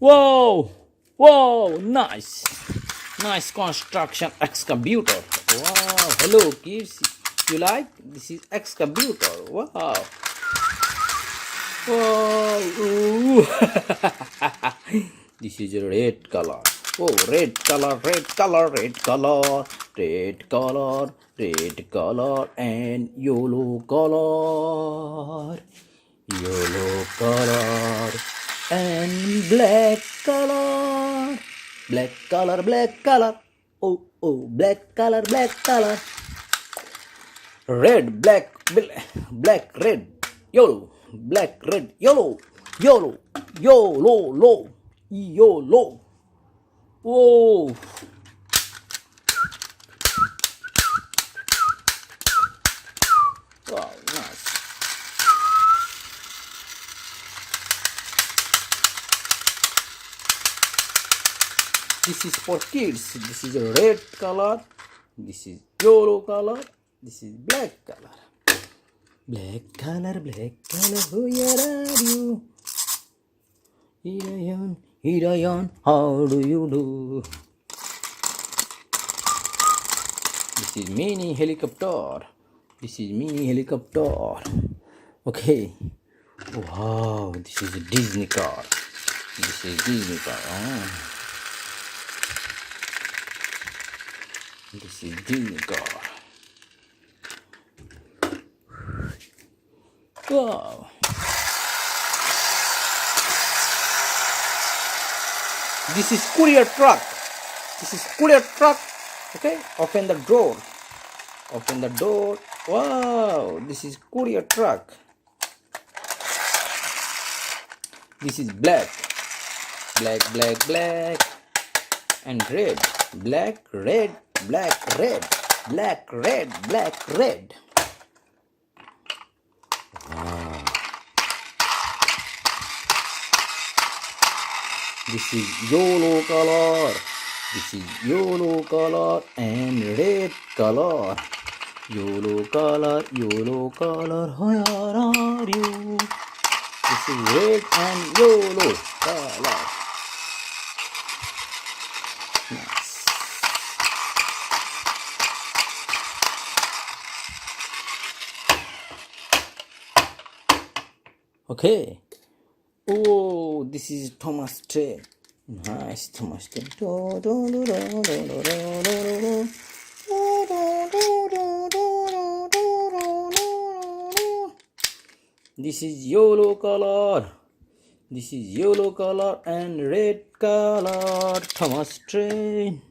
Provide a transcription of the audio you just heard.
Whoa! Whoa! Nice! Nice construction excavator. Wow! Hello kids. You like? This is excavator. Wow! Wow! Ooh. This is a red color. Oh, red color, red color, red color, red color, red color, and yellow color. Yellow color and black color. Black color, black color. Oh, oh, black color, black color. Red, black, black, red, yellow, black, red, yellow, yellow, yellow, low, yellow. Whoa. Wow, nice. This is for kids. This is a red color. This is yellow color. This is black color. Black color, where are you? Hirayan, how do you do? This is mini helicopter. This is mini helicopter. Okay. Wow, this is a Disney car. This is Disney car. Oh. This is Disney car. Wow. This is courier truck. This is courier truck. Okay, open the door. Open the door. Wow, this is courier truck. This is black. Black, black, black. And red. Black, red, black, red. Black, red, black, red. Wow. This is yellow color. This is yellow color and red color. Yellow color, where are you? This is red and yellow color. Nice. Okay. Oh, this is Thomas train. Nice Thomas train. This is yellow color. This is yellow color and red color. Thomas train.